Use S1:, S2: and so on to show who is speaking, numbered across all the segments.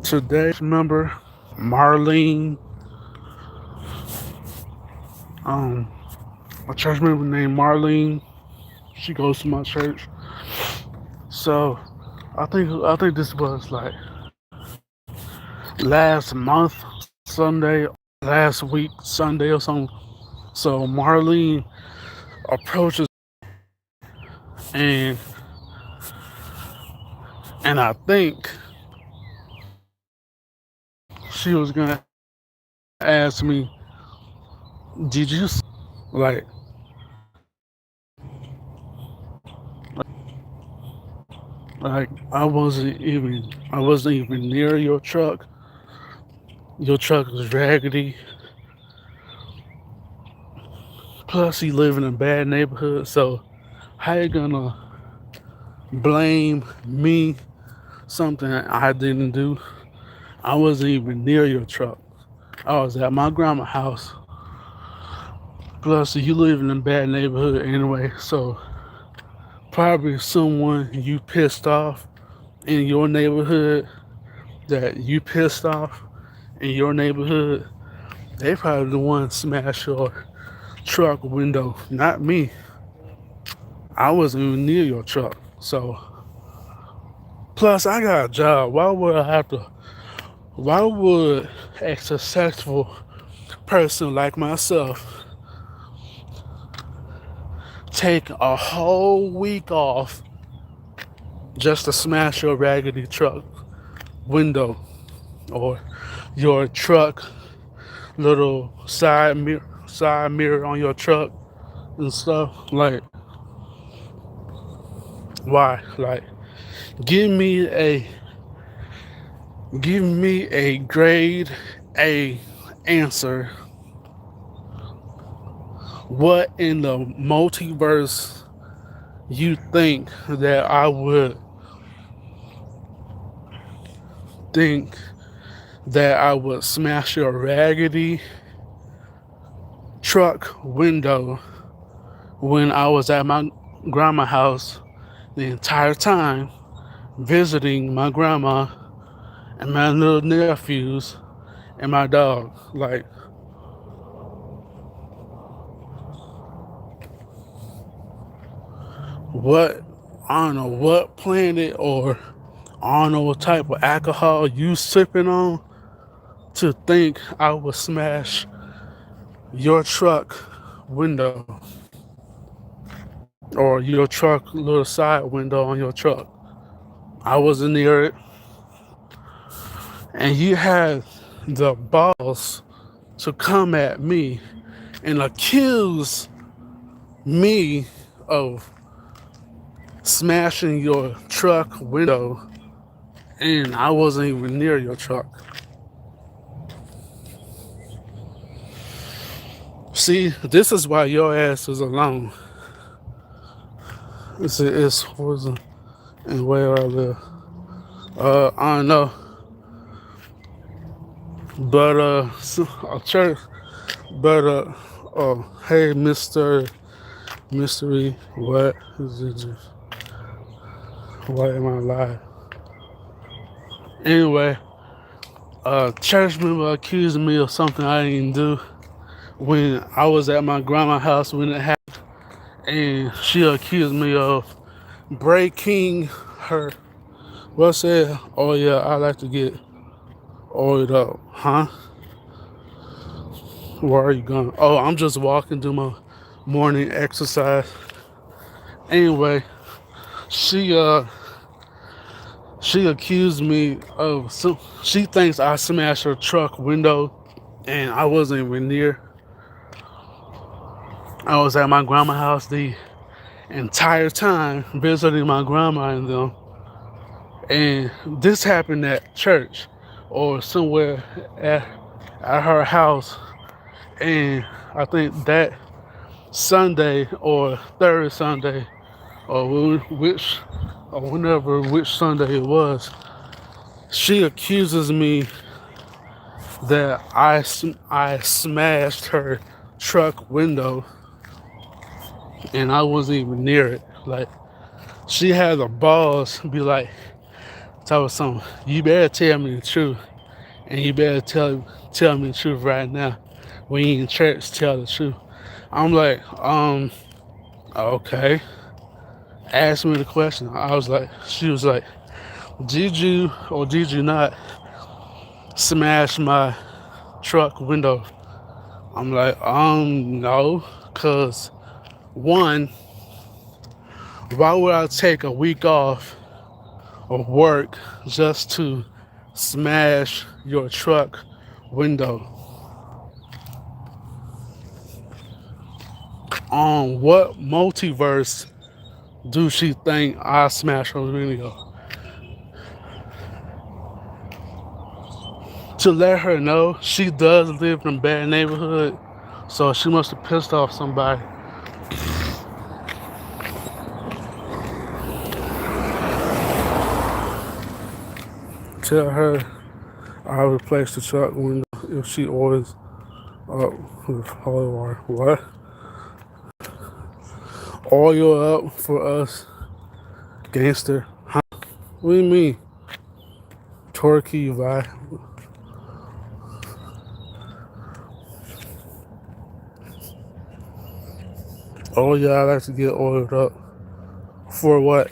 S1: Today, remember Marlene, um, a church member named Marlene. She goes to my church. So I think this was like last month Sunday, last week Sunday or something. So Marlene approaches and and I think she was gonna ask me, "Did you like like I wasn't even near your truck. Your truck was raggedy. Plus, you live in a bad neighborhood. So how you gonna blame me something I didn't do? I wasn't even near your truck. I was at my grandma's house. Plus, you live in a bad neighborhood anyway. So probably someone you pissed off in your neighborhood that you pissed off in your neighborhood. They probably the one smash your truck window, not me. I wasn't even near your truck. So plus I got a job. Why would I have to why would a successful person like myself take a whole week off just to smash your raggedy truck window or your truck little side mirror on your truck and stuff? Like why? Like give me a give me a grade A answer. What in the multiverse you think that I would think that I would smash your raggedy truck window when I was at my grandma's house the entire time visiting my grandma and my little nephews and my dog? Like, what? I don't know what planet or I don't know what type of alcohol you sipping on to think I would smash your truck window or your truck little side window on your truck. I wasn't near it. And you had the balls to come at me and accuse me of smashing your truck window and I wasn't even near your truck. See, this is why your ass is alone. It's wasn't and where I live. I don't know. But a church but oh hey Mr. Mystery, what is it just why am I alive? Anyway, a church member accused me of something I didn't do when I was at my grandma's house when it happened, and she accused me of breaking her. What said? Oh yeah, I like to get oiled up, huh? Where are you going? Oh, I'm just walking, do my morning exercise. Anyway, she she accused me of some. She thinks I smashed her truck window, and I wasn't even near. I was at my grandma's house the entire time visiting my grandma and them. And this happened at church or somewhere at, at her house. And I think that Sunday or third Sunday or which or whenever which Sunday it was, she accuses me that I smashed her truck window and I wasn't even near it. Like she had the balls to be like, Tell her something. You better tell me the truth, and you better tell me the truth right now. When you in church, tell the truth. I'm like, okay. Ask me the question. I was like, she was like, did you or did you not smash my truck window? I'm like, no, cause one, why would I take a week off of work just to smash your truck window? On what multiverse do she think I smashed her window? To let her know she does live in a bad neighborhood, so she must have pissed off somebody. Tell her I'll replace the truck window if she orders up with oil or what? Oil up for us, gangster. What do you mean? Turkey, vi? Oh yeah, I like to get oiled up. For what?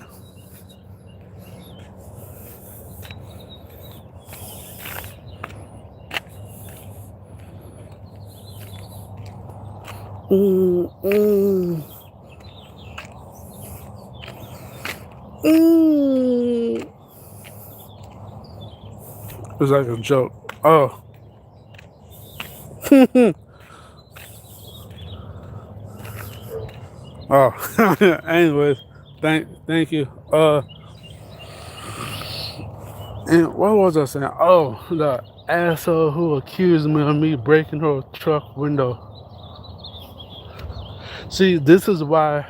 S1: Mm, mm, mm. It's like a joke. Oh. Oh. Anyways, thank you. And what was I saying? Oh, the asshole who accused me of me breaking her truck window. See, this is why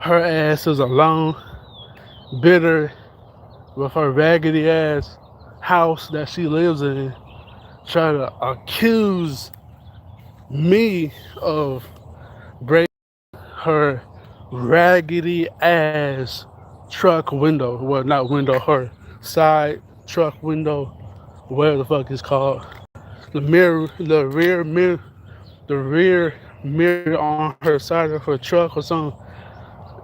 S1: her ass is alone, bitter, with her raggedy ass house that she lives in, trying to accuse me of breaking her raggedy ass truck window. Well, not window, her side truck window, whatever the fuck it's called. The mirror, the rear mirror on her side of her truck or something.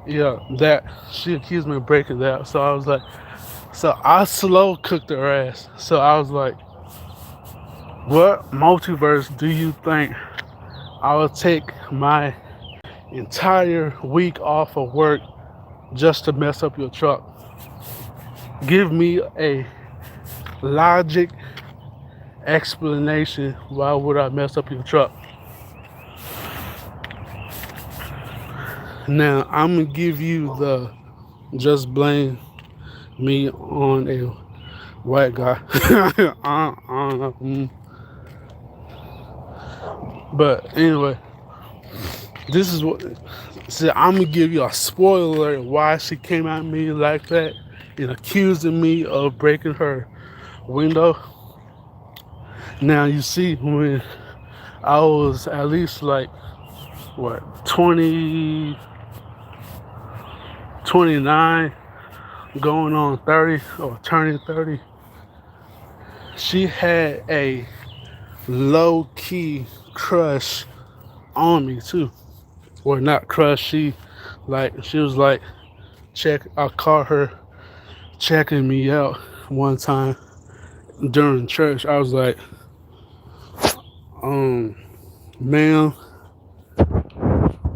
S1: Yeah, that she accused me of breaking that. So I was like, so I slow cooked her ass. So I was like, what multiverse do you think I will take my entire week off of work just to mess up your truck? Give me a logic explanation. Why would I mess up your truck? Now I'm gonna give you the just blame me on a white guy. I don't know. But anyway, this is what. See, I'm gonna give you a spoiler alert why she came at me like that and accusing me of breaking her window. Now you see, when I was at least like what 20, 29, going on 30 or turning 30, she had a low key crush on me too. Or not crush, she was like I caught her checking me out one time during church. I was like, um, ma'am,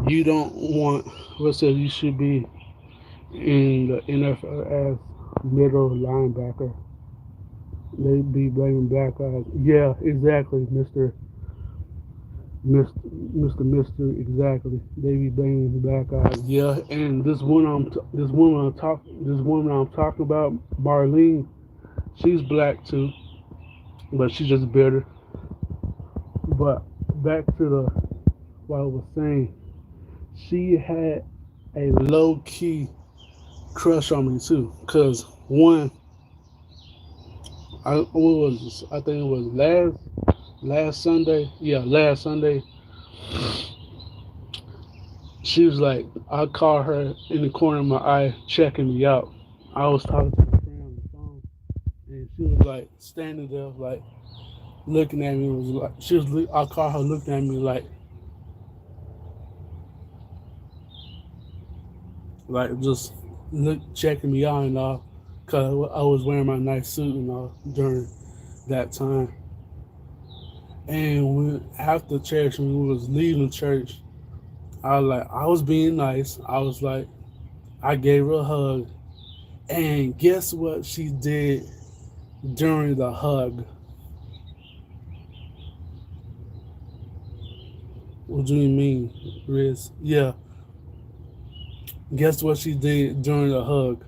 S1: you don't want what's that you should be in the NFL as middle linebacker. They be blaming black guys. Yeah, exactly, Mister, exactly. They be blaming black guys. Yeah, and this woman I'm talking about, Marlene, she's black too, but she's just bitter. But back to the what I was saying, she had a low key crush on me too. Cause one, I think it was last Sunday. Yeah, last Sunday. She was like, I caught her in the corner of my eye checking me out. I was talking to my friend on the phone, and she was like standing there, like looking at me. It was like she was. I caught her looking at me like just look checking me out and all, cause I was wearing my nice suit and all during that time. And after church, when we was leaving church, I was being nice. I was like, I gave her a hug, and guess what she did during the hug? What do you mean, Riz? Yeah, guess what she did during the hug?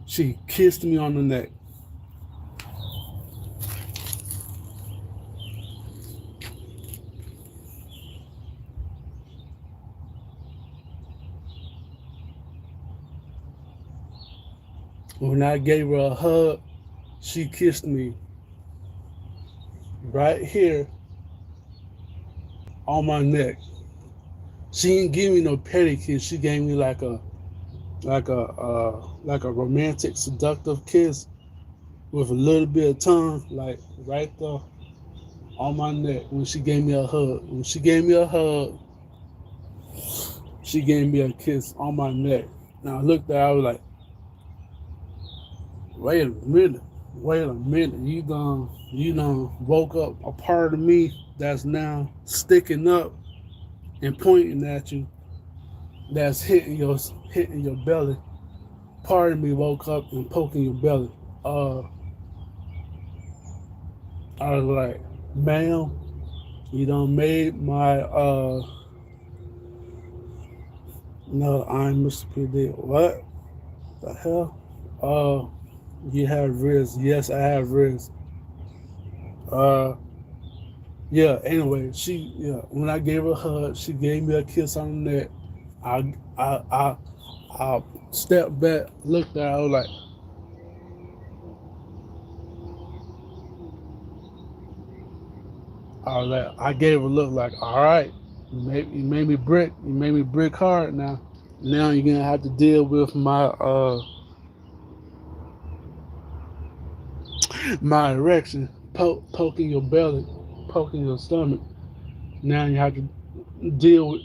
S1: She kissed me on the neck. When I gave her a hug, she kissed me right here on my neck. She didn't give me no petty kiss. She gave me like a romantic, seductive kiss with a little bit of tongue, like right there on my neck. When she gave me a hug, when she gave me a hug, she gave me a kiss on my neck. Now I looked at her, I was like, wait a minute, wait a minute. You done woke up a part of me that's now sticking up and pointing at you. That's hitting your belly. Part of me woke up and poking your belly. Uh, I was like, ma'am, you done made my no, I'm Mr. PD. What the hell? Uh, you have risk. Yes, I have risk. Uh, yeah. Anyway, when I gave her a hug, she gave me a kiss on the neck. I I I I stepped back, looked at her, I was like, I gave her a look like, all right, you made me brick hard now. Now you're gonna have to deal with my erection, poking your belly, poking your stomach. Now you have to deal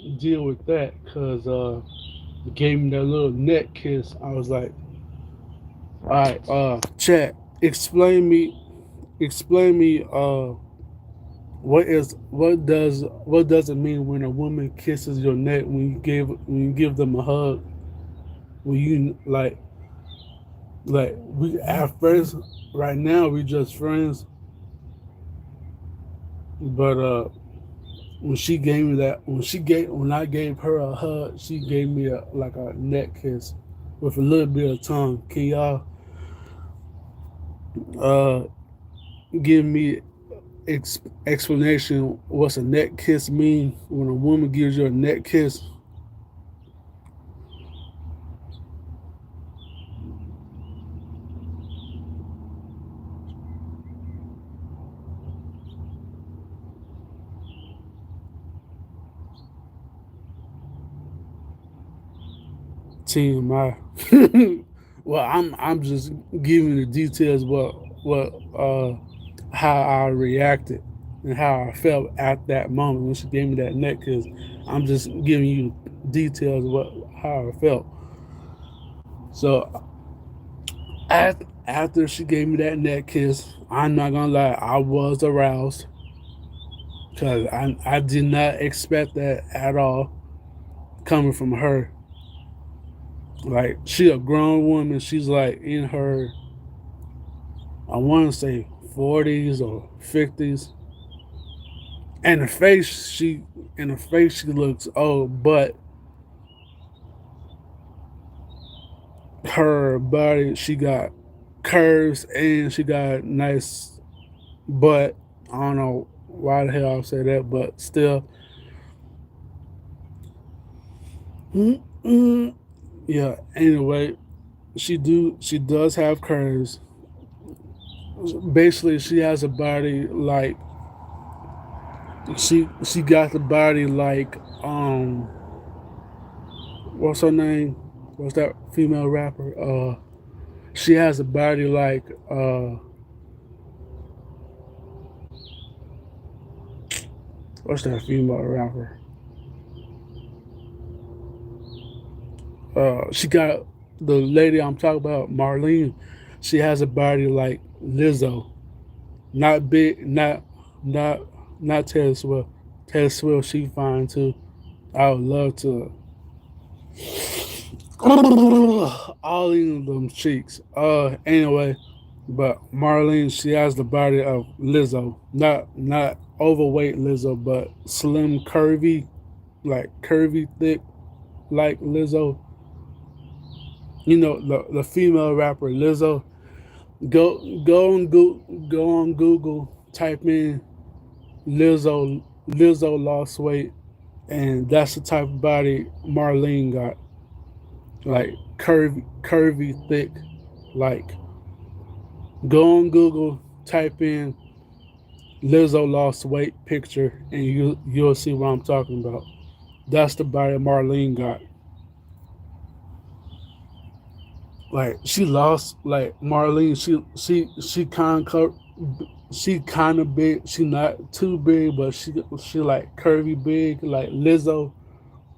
S1: with that because you gave me that little neck kiss. I was like, all right, chat, explain me, what does it mean when a woman kisses your neck when you give them a hug? When you like we at first, right now we just friends, but when I gave her a hug, she gave me a neck kiss with a little bit of tongue. Can y'all uh give me explanation what's a neck kiss mean when a woman gives you a neck kiss? TMI. Well, I'm just giving the details what how I reacted and how I felt at that moment when she gave me that neck kiss. I'm just giving you details of what how I felt. So after she gave me that neck kiss, I'm not gonna lie, I was aroused because I did not expect that at all coming from her. Like she a grown woman, she's like in her, I want to say 40s or 50s, and the face she looks old, but her body she got curves and she got nice butt. I don't know why the hell I say that, but still, mm, yeah. Anyway, she does have curves. Basically, she has a body like She got the body like what's her name? What's that female rapper? She has a body like what's that female rapper? She got the lady I'm talking about, Marlene. She has a body like Lizzo, not big, not not Taylor Swift. Taylor Swift, she fine too. I would love to all in them cheeks. Anyway, but Marlene, she has the body of Lizzo, not overweight Lizzo, but slim, curvy, like curvy, thick, like Lizzo. You know the female rapper Lizzo. Go on Google, type in Lizzo lost weight, and that's the type of body Marlene got, like curvy, thick, like go on Google, type in Lizzo lost weight picture, and you'll see what I'm talking about. That's the body Marlene got. Like she lost, like Marlene, she kind of big. She not too big, but she like curvy big, like Lizzo.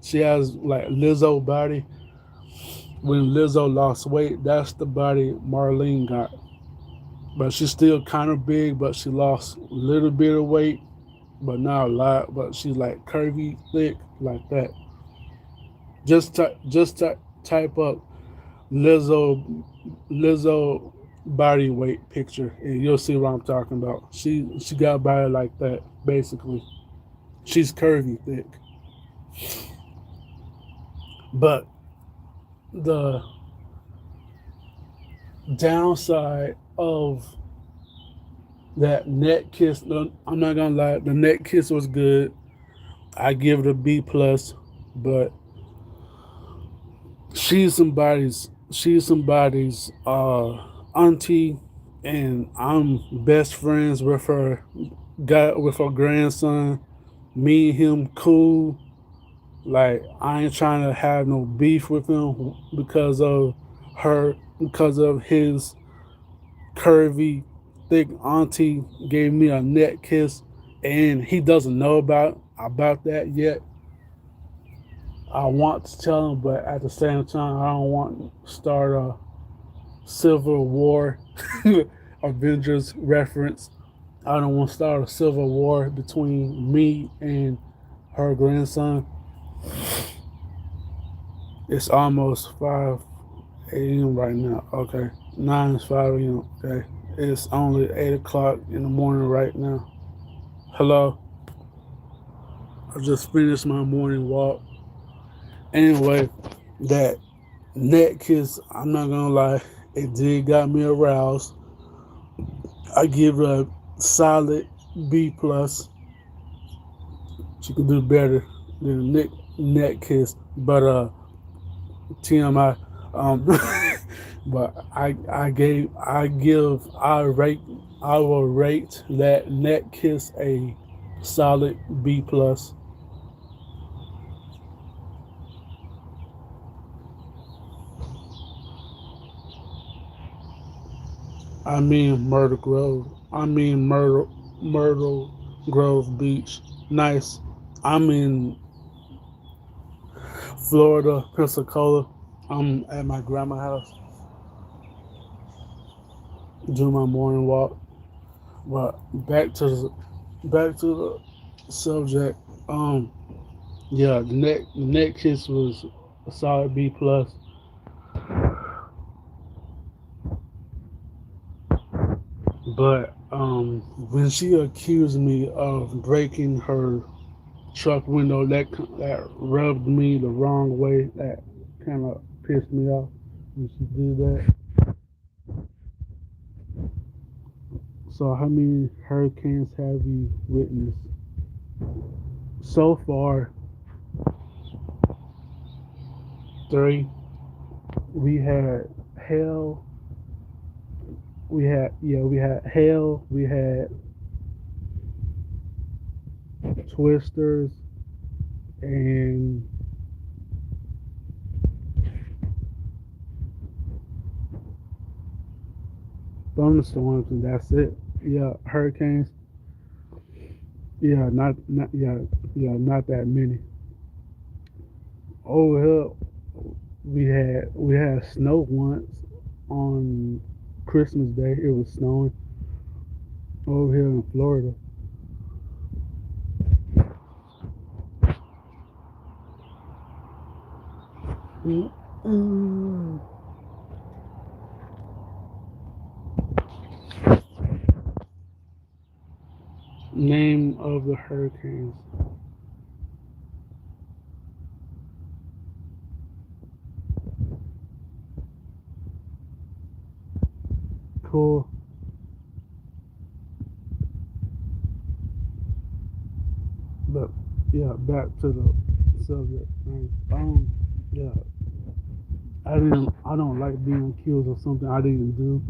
S1: She has like Lizzo body. When Lizzo lost weight, that's the body Marlene got. But she's still kind of big, but she lost a little bit of weight, but not a lot. But she's like curvy, thick, like that. Type up Lizzo body weight picture, and you'll see what I'm talking about. She got a body like that, basically. She's curvy, thick. But the downside of that neck kiss, I'm not gonna lie, the neck kiss was good. I give it a B plus, but she's somebody's auntie, and I'm best friends with her. Got with her grandson. Me and him cool. Like I ain't trying to have no beef with him because of her, because of his curvy, thick auntie gave me a neck kiss, and he doesn't know about that yet. I want to tell him, but at the same time, I don't want to start a civil war, Avengers reference. I don't want to start a civil war between me and her grandson. It's almost 5 a.m. right now. Okay, 9 is 5 a.m. Okay, it's only 8 o'clock in the morning right now. Hello, I just finished my morning walk. Anyway, that neck kiss, I'm not gonna lie, it did got me aroused. I give it a solid B plus. She can do better than a neck kiss, but TMI. Um, but I will rate that neck kiss a solid B plus. I mean Myrtle Grove. I mean Myrtle Grove Beach. Nice. I'm in Florida, Pensacola. I'm at my grandma's house doing my morning walk. But back to the subject. Yeah, the neck kiss was a solid B plus. But when she accused me of breaking her truck window, that rubbed me the wrong way. That kind of pissed me off when she did that. So how many hurricanes have you witnessed so far? Three. We had hail. We had hail. We had Twisters, and thunderstorms, and that's it. Yeah, hurricanes. Yeah, not that many. Over here, we had snow once on Christmas Day. It was snowing over here in Florida. Mm-mm. Name of the hurricanes. Cool. But yeah, back to the subject. Right? Yeah, I don't like being accused of something I didn't do,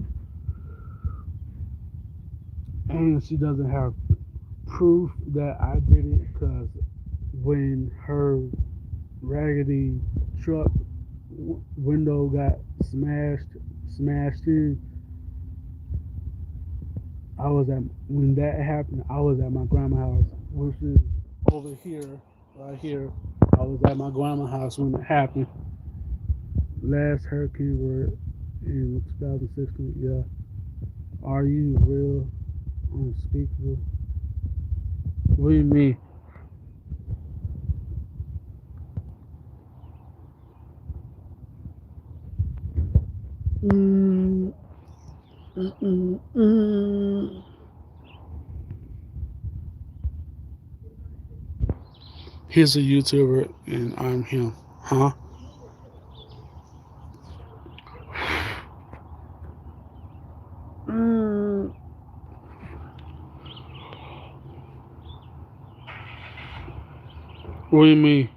S1: and she doesn't have proof that I did it because when her raggedy truck window got smashed in, I was at when that happened. I was at my grandma's house, which is over here, right here. I was at my grandma's house when it happened. Last hurricane were in 2016. Yeah. Are you real? Unspeakable. What do you mean? Mm, mm, mm, mm. He's a YouTuber and I'm him. Huh? Mm, what do you mean?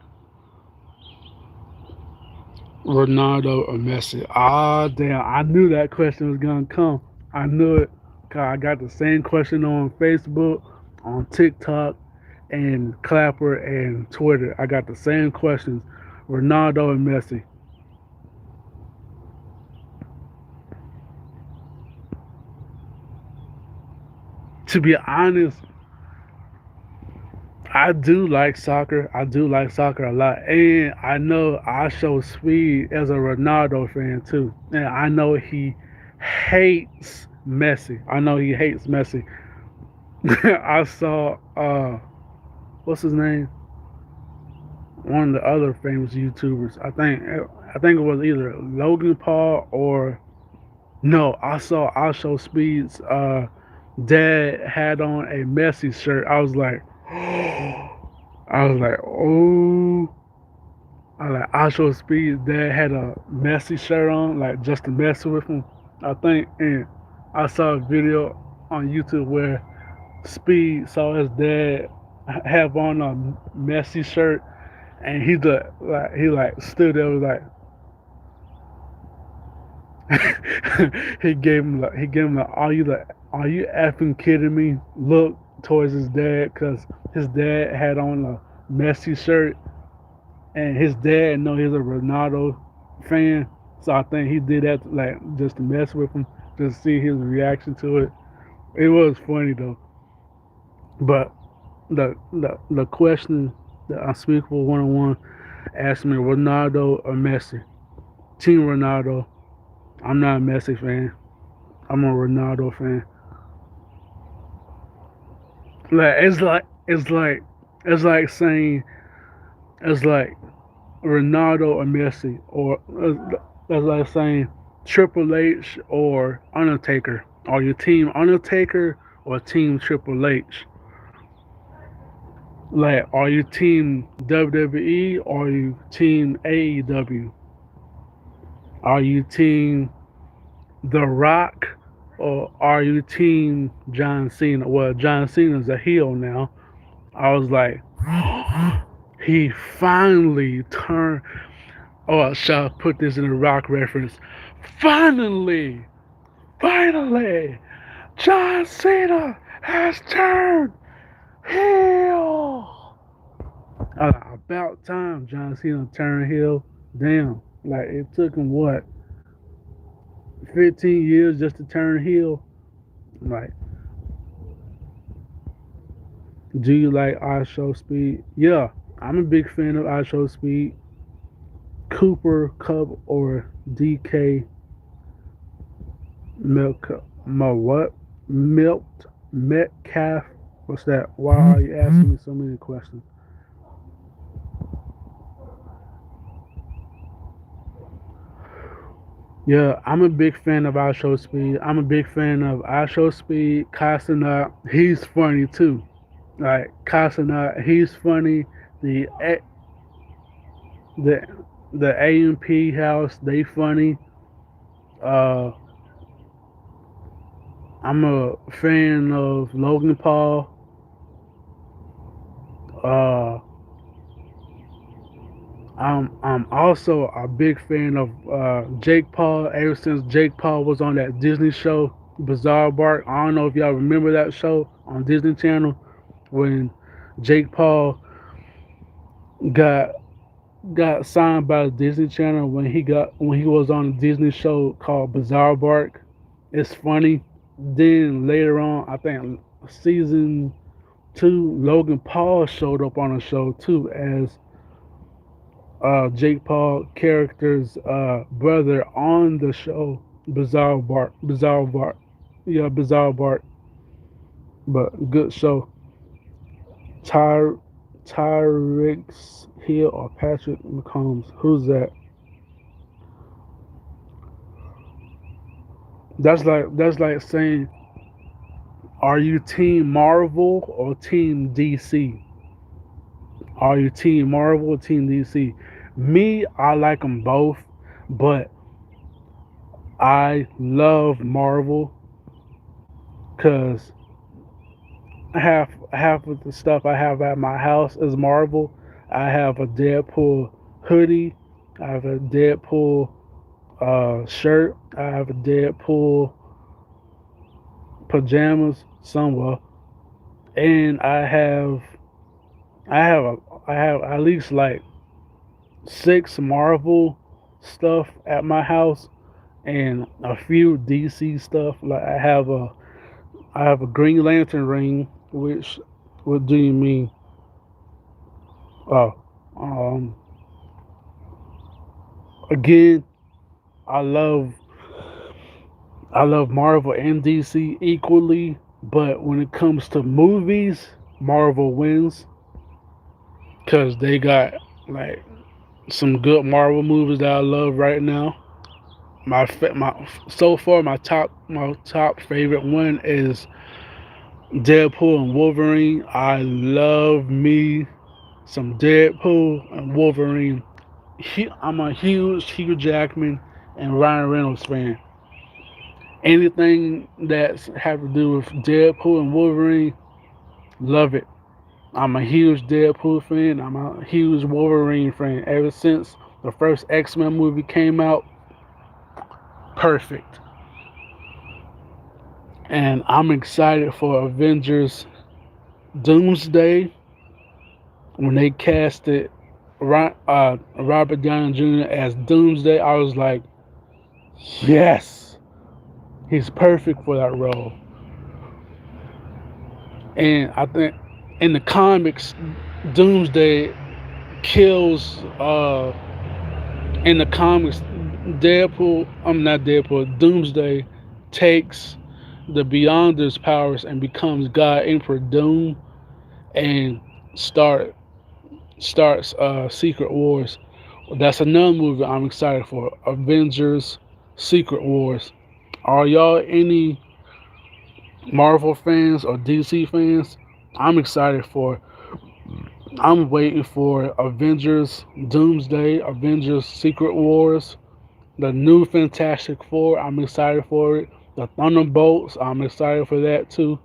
S1: Ronaldo or Messi? Ah, damn. I knew that question was going to come. I knew it. 'Cause I got the same question on Facebook, on TikTok, and Clapper and Twitter. I got the same questions. Ronaldo and Messi. To be honest, I do like soccer. I do like soccer a lot. And I know I show speed as a Ronaldo fan too. And I know he hates Messi. I know he hates Messi. I saw what's his name? One of the other famous YouTubers. I think it was either Logan Paul or no, I show speeds dad had on a Messi shirt. I was like oh, Osho Speed's dad had a messy shirt on, like just to mess with him, I think. And I saw a video on YouTube where Speed saw his dad have on a messy shirt, and he stood there was like he gave him are you effing kidding me look towards his dad because his dad had on a messy shirt and his dad know he's a Ronaldo fan, so I think he did that like just to mess with him, just to see his reaction to it. It was funny though, but the question, the unspeakable 101, asked me Ronaldo or Messi. Team Ronaldo. I'm not a Messi fan. I'm a Ronaldo fan. Like it's like saying it's like Ronaldo or Messi, or that's like saying Triple H or Undertaker. Are you team Undertaker or team Triple H? Like, are you team WWE or are you team AEW? Are you team The Rock or are you team John Cena? Well, John Cena's a heel now. I was like, he finally turned. Oh, I shall put this in a rock reference. Finally, finally, John Cena has turned heel. about time John Cena turned heel. Damn, like it took him what 15 years just to turn heel. Like, do you like I Show Speed? Yeah, I'm a big fan of I Show Speed. Cooper Cup or DK Milk, what? Milked Metcalf. What's that? Why are you asking me so many questions? Yeah, I'm a big fan of I Show Speed. I'm a big fan of I Show Speed. Casanat, he's funny too. Like Casanat, he's funny. The the the AMP house, they funny. Uh, I'm a fan of Logan Paul. Uh, I'm also a big fan of Jake Paul. Ever since Jake Paul was on that Disney show, Bizarre Bark. I don't know if y'all remember that show on Disney Channel when Jake Paul got got signed by the Disney Channel when he was on a Disney show called Bizarre Bark. It's funny. Then later on, I think season two, Logan Paul showed up on the show too as Jake Paul character's brother on the show Bizarre Bart, yeah, Bizarre Bart, but good show. Ty Tyrex Hill or Patrick McCombs, who's that? That's like saying, are you Team Marvel or Team DC? Are you Team Marvel or Team DC? Me, I like them both, but I love Marvel because half of the stuff I have at my house is Marvel. I have a Deadpool hoodie. I have a Deadpool shirt. I have a Deadpool pajamas somewhere, and I have a I have at least like six Marvel stuff at my house and a few DC stuff. Like I have a Green Lantern ring, which what do you mean? Oh, um, again, I love I love Marvel and DC equally, but when it comes to movies, Marvel wins because they got like some good Marvel movies that I love right now. My so far my top favorite one is Deadpool and Wolverine. I love me some Deadpool and Wolverine. I'm a huge Hugh Jackman and Ryan Reynolds fan. Anything that's have to do with Deadpool and Wolverine, love it. I'm a huge Deadpool fan. I'm a huge Wolverine fan. Ever since the first X-Men movie came out, perfect. And I'm excited for Avengers Doomsday when they casted Robert Downey Jr. as Doomsday. I was like, yes, he's perfect for that role. And I think in the comics, Doomsday kills. In the comics, I'm not Deadpool. Doomsday takes the Beyonders powers and becomes God Emperor Doom and start starts Secret Wars. That's another movie I'm excited for. Avengers Secret Wars. Are y'all any Marvel fans or DC fans? I'm excited for. I'm waiting for Avengers Doomsday, Avengers Secret Wars, the new Fantastic Four. I'm excited for it. The Thunderbolts. I'm excited for that too,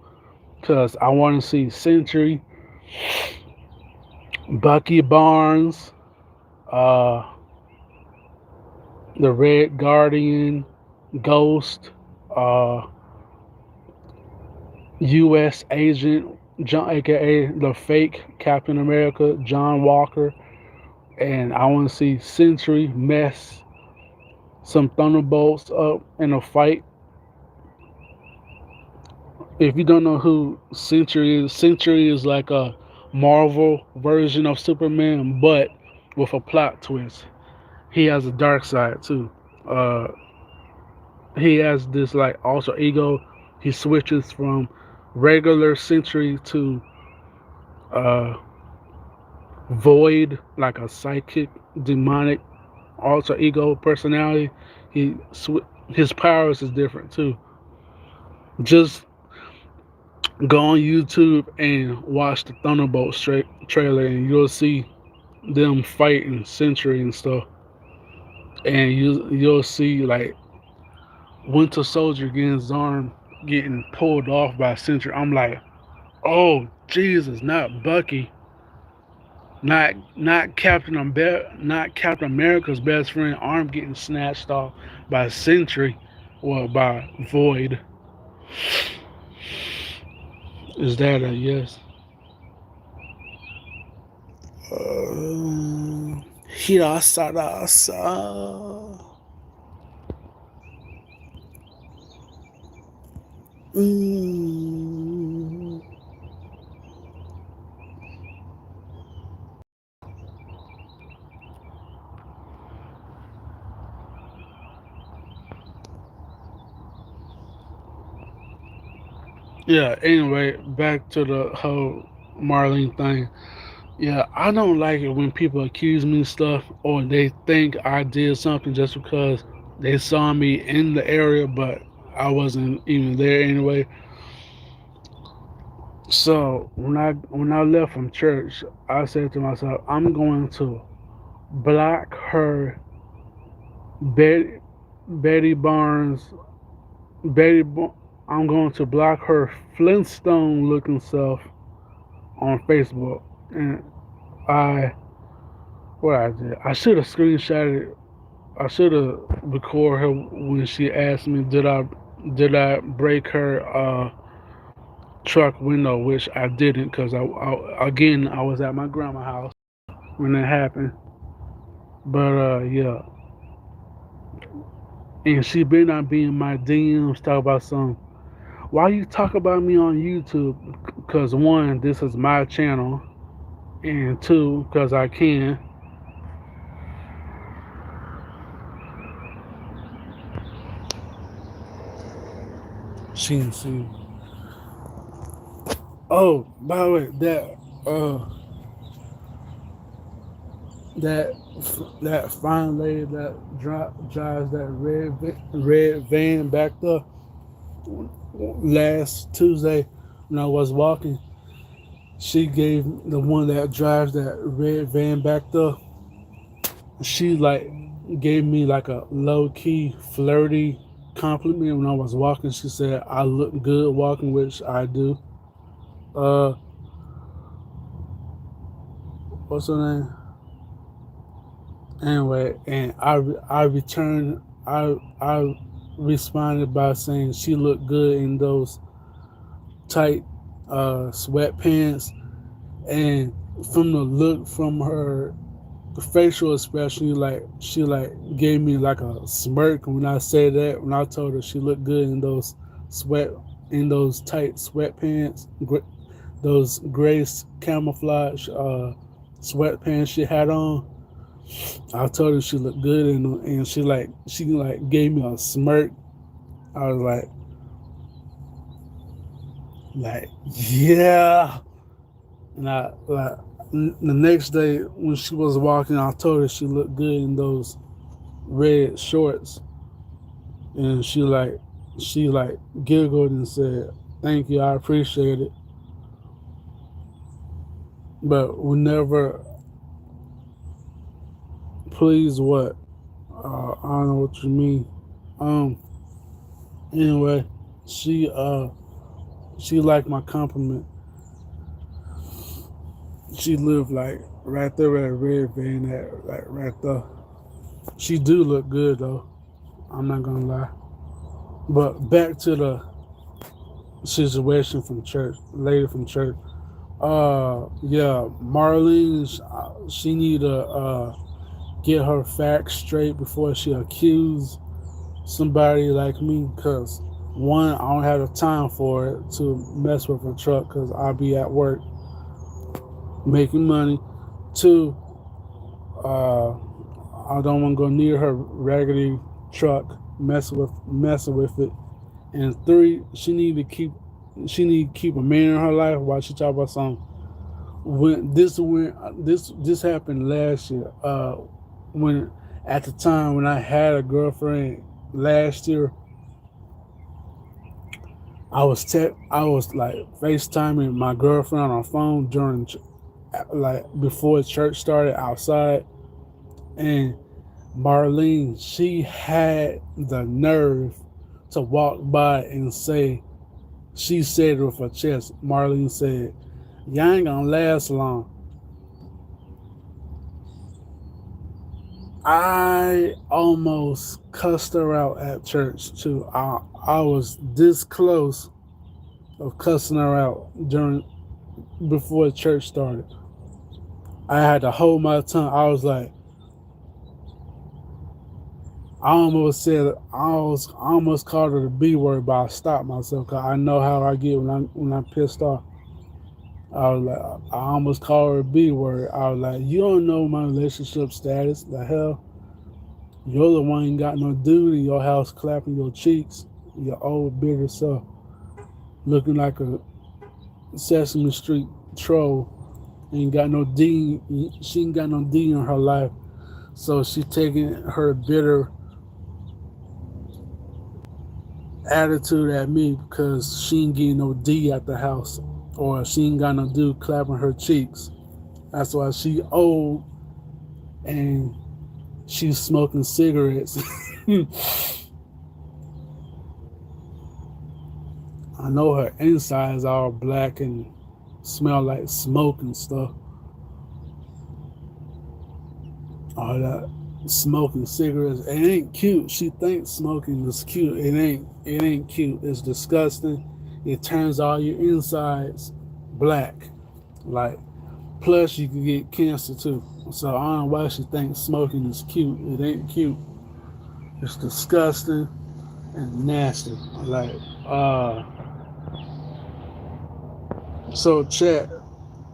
S1: because I want to see Sentry, Bucky Barnes, uh, the Red Guardian, Ghost, uh, U.S. Agent, John, aka the fake Captain America, John Walker. and I want to see Century mess some Thunderbolts up in a fight. If you don't know who Century is like a Marvel version of Superman, but with a plot twist. He has a dark side too. Uh, he has this like alter ego. He switches from regular Century to uh, Void, like a psychic, demonic alter ego personality. His powers is different too. Just go on YouTube and watch the Thunderbolt trailer, and you'll see them fighting Century and stuff. And you'll see like Winter Soldier getting his arm getting pulled off by Century. I'm like, oh Jesus, not Bucky, not Captain America's best friend, arm getting snatched off by Century or by Void. Is that a yes? Hirasarasa. Mm. Yeah, anyway, back to the whole Marlene thing. Yeah, I don't like it when people accuse me of stuff or they think I did something just because they saw me in the area, but I wasn't even there anyway. So when I left from church, I said to myself, I'm going to block her Betty Betty Barnes Betty. I'm going to block her Flintstone looking self on Facebook, and I what I did. I should have screenshotted. I should have recorded her when she asked me, did I break her truck window, which I didn't, because I was at my grandma's house when that happened. But yeah, and she better not be in my DMs talk about some. Why you talk about me on YouTube? Because one, this is my channel, and two, because I can. She can see. Oh, by the way, uh that that fine lady that drives that red van back there last Tuesday when I was walking, she gave the one that drives that red van back there. She like gave me like a low key flirty compliment when I was walking. She said I look good walking, which I do. Uh, what's her name? Anyway, and I returned. I responded by saying she looked good in those tight sweatpants, and from the look from her facial expression, she gave me like a smirk when I said that. When I told her she looked good in sweat those tight sweatpants, those gray camouflage sweatpants she had on. I told her she looked good in them, and she gave me a smirk. I was like yeah, and I like the next day when she was walking, I told her she looked good in those red shorts, and she giggled and said, "Thank you, I appreciate it." But whenever, please, what? I don't know what you mean. Um. Anyway, she uh she liked my compliment. She lived like right there at Red Van, at like right there. She do look good though. I'm not gonna lie. But back to the situation from church, lady from church. Yeah, Marlene, she need to get her facts straight before she accuse somebody like me. Cause one, I don't have the time for it to mess with her truck. Cause I'll be at work making money. Two, uh, I don't want to go near her raggedy truck, messing with it. And three, she need to keep a man in her life while she talk about something. This happened last year. When at the time when I had a girlfriend last year, I was like FaceTiming my girlfriend on her phone during like before church started outside, and Marlene, she had the nerve to walk by and say, she said it with her chest. Marlene said, "Y'all ain't gonna last long." I almost cussed her out at church too. I was this close of cussing her out during before church started. I had to hold my tongue. I was like, I almost called her the B word, but I stopped myself because I know how I get when I'm pissed off. I was like, I almost called her a B word. I was like, you don't know my relationship status. The hell, you're the one ain't got no dude in your house clapping your cheeks. Your old bitter self, looking like a Sesame Street troll. Ain't got no D. She ain't got no D in her life. So she taking her bitter attitude at me because she ain't getting no D at the house, or she ain't got no dude clapping her cheeks. That's why she old and she's smoking cigarettes. I know her insides are black and smell like smoke and stuff. All that smoking cigarettes. It ain't cute. She thinks smoking is cute. It ain't. It ain't cute. It's disgusting. It turns all your insides black. Like, plus you can get cancer too. So I don't know why she thinks smoking is cute. It ain't cute. It's disgusting and nasty. Like, so chat.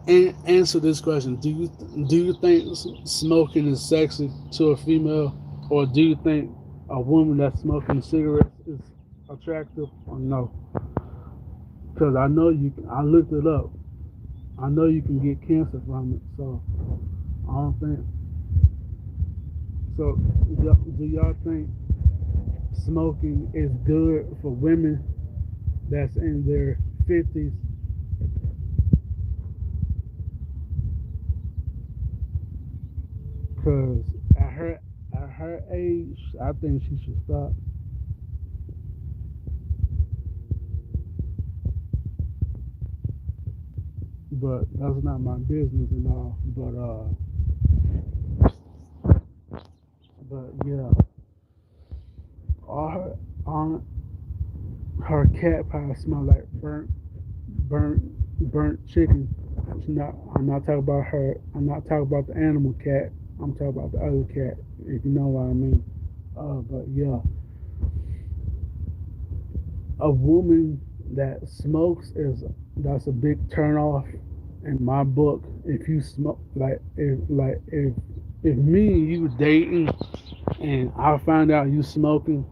S1: Answer this question: do you think smoking is sexy to a female, or do you think a woman that's smoking cigarettes is attractive, or no? Because I know you. I looked it up. I know you can get cancer from it. So I don't think. So do y'all think smoking is good for women that's in their 50s? Because at her age, I think she should stop. But that's not my business and all. But yeah, all her on her cat probably smell like burnt burnt chicken. I'm not talking about her. I'm not talking about the animal cat. I'm talking about the other cat. If you know what I mean. But yeah, a woman that smokes is that's a big turn off in my book. If you smoke, if me and you dating and I find out you smoking,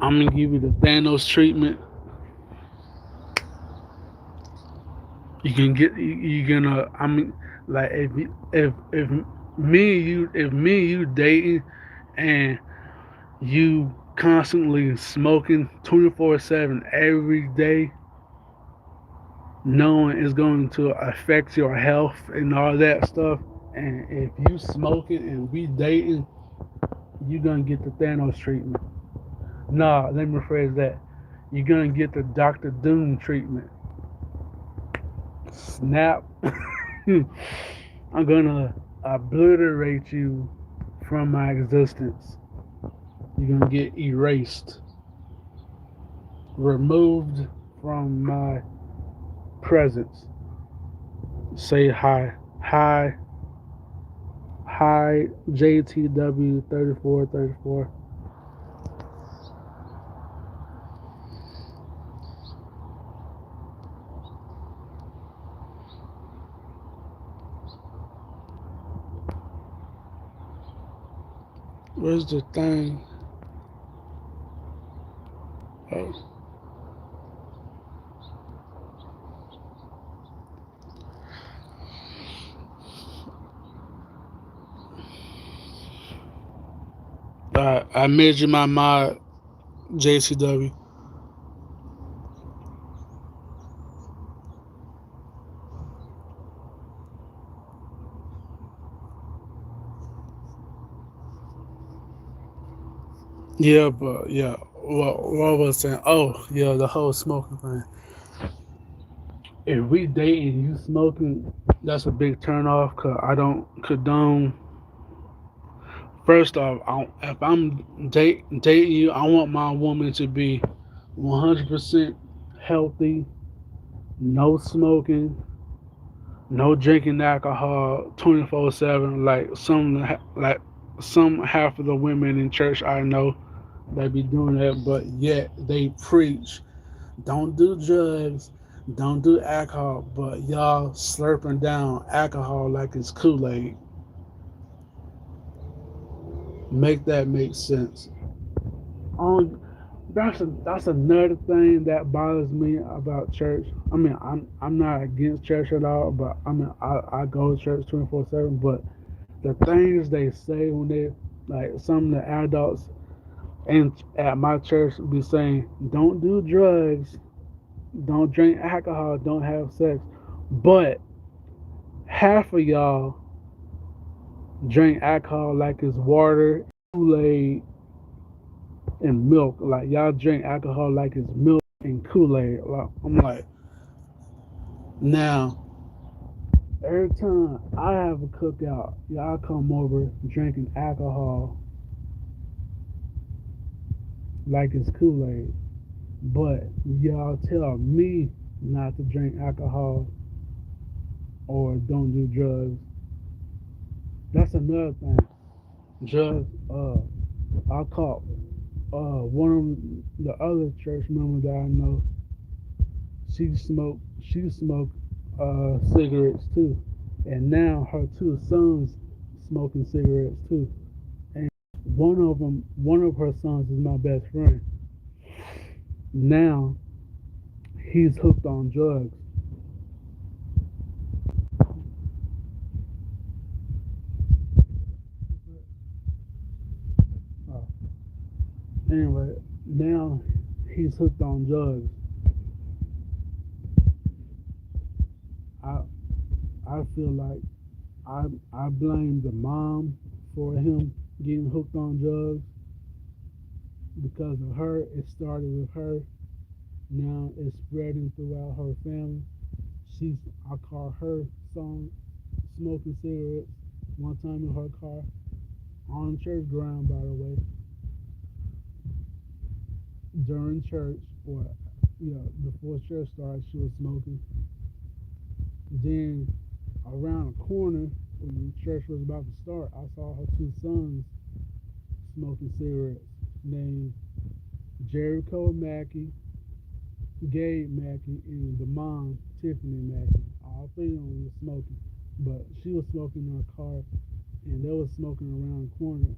S1: I'm gonna give you the Thanos treatment. You can get you gonna. I mean, like if me and you dating and you constantly smoking 24/7 every day, knowing it's going to affect your health and all that stuff. And if you smoking and we dating, you're gonna get the Thanos treatment. Nah, let me rephrase that. You're gonna get the Doctor Doom treatment. Snap. I'm gonna obliterate you from my existence. You're gonna get erased, removed from my presence. Say hi. Hi, hi, JTW 3434. Where's the thing? Oh, I made you my mod, JCW. Yeah, but yeah, what was I saying? Oh, yeah, the whole smoking thing. If we dating you smoking, that's a big turn off. Cause I don't condone. First off, if I'm dating you, I want my woman to be 100% healthy, no smoking, no drinking alcohol 24/7. Like some half of the women in church I know they be doing that, but yet they preach don't do drugs, don't do alcohol, but y'all slurping down alcohol like it's Kool-Aid. Make that make sense. On that's another thing that bothers me about church. I mean, I'm not against church at all, but I mean, I go to church 24/7. But the things they say when they like some of the adults and at my church be saying, don't do drugs, don't drink alcohol, don't have sex, but half of y'all drink alcohol like it's water, Kool Aid, and milk. Like y'all drink alcohol like it's milk and Kool Aid. Like, I'm like, now every time I have a cookout, y'all come over drinking alcohol like it's Kool Aid, but y'all tell me not to drink alcohol or don't do drugs. That's another thing. Drugs. I caught one of the other church members that I know. She smoked cigarettes too, and now her two sons smoking cigarettes too. And one of her sons is my best friend. Now he's hooked on drugs. Uh, anyway, now he's hooked on drugs. I I feel like I I blame the mom for him getting hooked on drugs because of her. It started with her. Now it's spreading throughout her family. She's I call her song smoking cigarettes one time in her car on church ground, by the way, during church or before church started, she was smoking. Then around the corner when church was about to start, I saw her two sons smoking cigarettes named Jericho Mackey, Gabe Mackey, and the mom Tiffany Mackey. All three of them were smoking, but she was smoking in her car, and they were smoking around the corner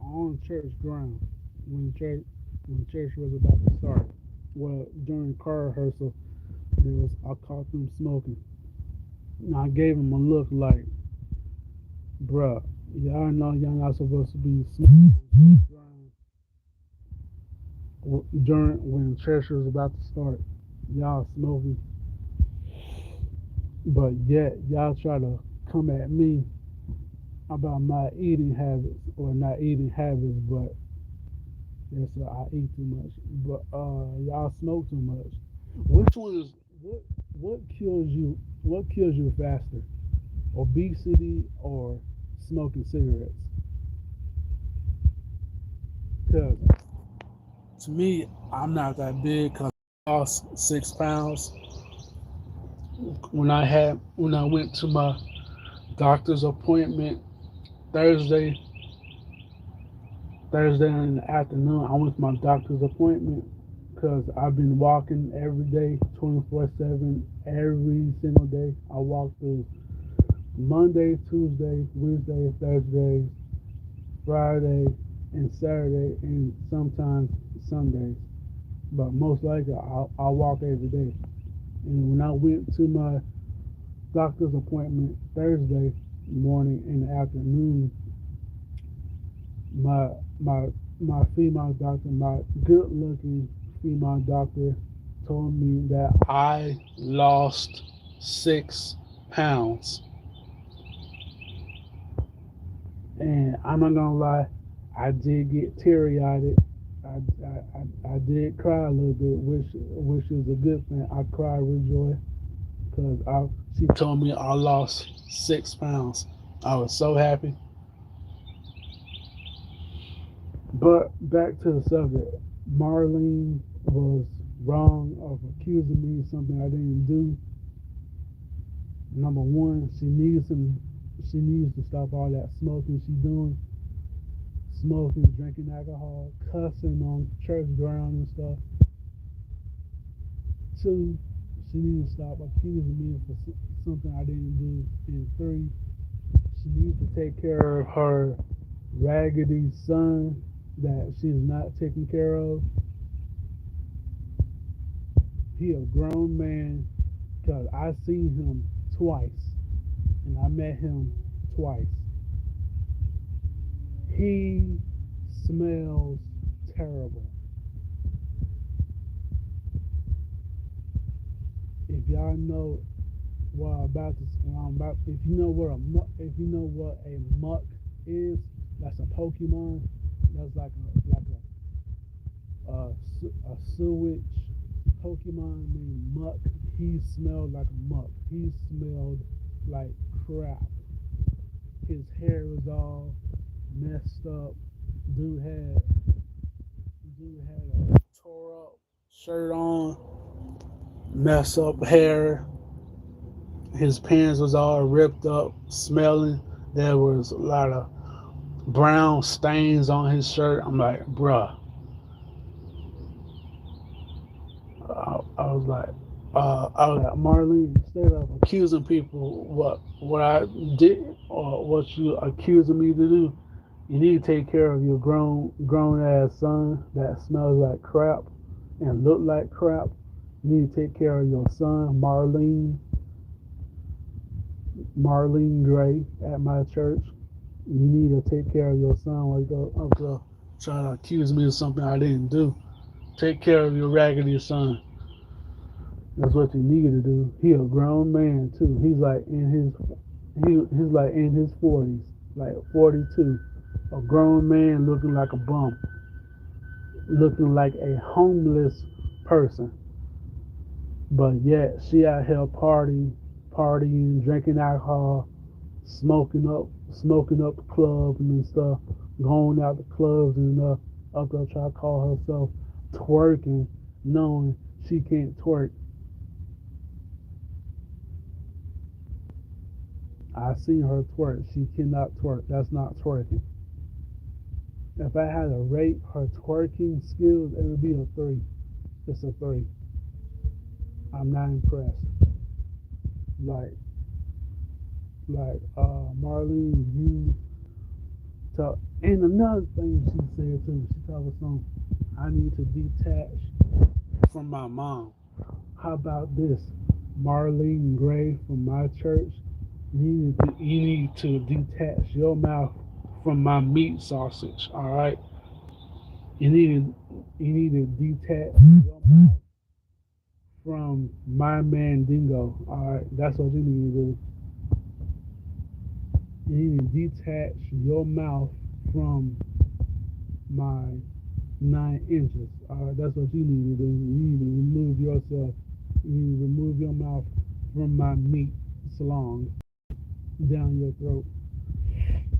S1: on church ground when church was about to start. Well, during car rehearsal, I caught them smoking. And I gave them a look like, bruh, y'all know y'all not supposed to be smoking on church ground during when church was about to start. Y'all smoking, but yet y'all try to come at me about my eating habits or not eating habits, but yes, I eat too much. But y'all smoke too much. Which one is what? What kills you? What kills you faster? Obesity or smoking cigarettes? Because to me, I'm not that big. Cause I lost 6 pounds, when I went to my doctor's appointment Thursday Thursday in the afternoon, I went to my doctor's appointment because I've been walking every day, 24/7, every single day. I walk through Monday, Tuesday, Wednesday, Thursday, Friday, and Saturday, and sometimes Sundays. But most likely, I'll walk every day. And when I went to my doctor's appointment Thursday morning and afternoon, my my my female doctor, my good looking female doctor, told me that I lost 6 pounds. And I'm not gonna lie, I did get teary eyed. I did cry a little bit, which is a good thing. I cried with joy because she told me I lost 6 pounds. I was so happy. But back to the subject. Marlene was wrong of accusing me of something I didn't do. Number one, she needs to stop all that smoking she's doing. Smoking, drinking alcohol, cussing on church ground and stuff. Two, she needs to stop accusing me of something I didn't do. And three, she needs to take care of her raggedy son that she's not taking care of. He a grown man because I seen him twice and I met him twice. He smells terrible. If y'all know what I'm about, if you know what if you know what a muck is, that's a Pokemon. That's a sewage Pokemon named Muck. He smelled like a muck. He smelled like crap. His hair was all messed up. Dude had dude had a tore up shirt on, messed up hair. His pants was all ripped up, smelling. There was a lot of brown stains on his shirt. I'm like, bruh. I was like, Marlene, instead of accusing people what I did or what you accusing me to do, you need to take care of your grown ass son that smells like crap and look like crap. You need to take care of your son, Marlene Gray at my church. You need to take care of your son while you go up to try to accuse me of something I didn't do. Take care of your raggedy son. That's what you need to do. He a grown man too. He's like in his 40s, like 42. A grown man looking like a bum, looking like a homeless person. But yet she out here partying, drinking alcohol, smoking up the clubs and stuff, going out the clubs and up there try to call herself twerking, knowing she can't twerk. I seen her twerk. She cannot twerk. That's not twerking. If I had to rate her twerking skills, it would be a three. It's a three. I'm not impressed. Like Marlene, you talk. And another thing she said too, she told us something. I need to detach from my mom. How about this, Marlene Gray from my church? You need to detach your mouth from my meat sausage. All right, you need you need to detach your mouth from my mandingo. All right, that's what you need to do. You need to detach your mouth from my 9 inches. All right, that's what you need to do. You need to remove yourself. You need to remove your mouth from my meat salon down your throat.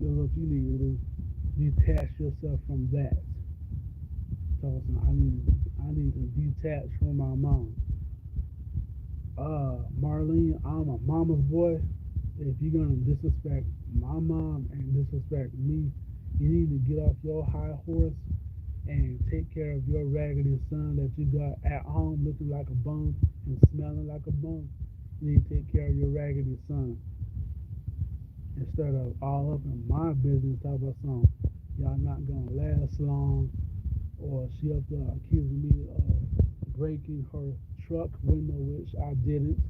S1: That's what you need to do. Detach yourself from that. So I need to detach from my mom. Marlene, I'm a mama's boy. If you're gonna disrespect my mom and disrespect me, you need to get off your high horse and take care of your raggedy son that you got at home looking like a bum and smelling like a bum. You need to take care of your raggedy son instead of all up in my business talk about something y'all not gonna last long, or she up there accusing me of breaking her truck window, which I didn't.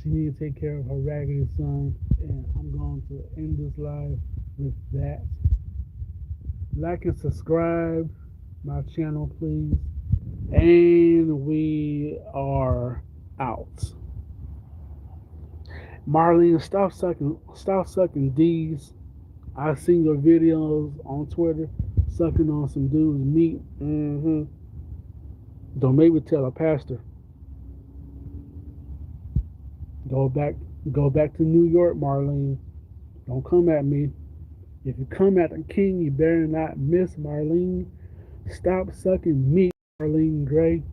S1: She need to take care of her raggedy son, and I'm going to end this live with that. Like and subscribe my channel, please. And we are out. Marlene, stop sucking D's. I've seen your videos on Twitter sucking on some dude's meat. Don't make me tell a pastor. Go back, go back to New York, Marlene. Don't come at me. If you come at the king, you better not miss Marlene. Stop sucking meat, Marlene Gray.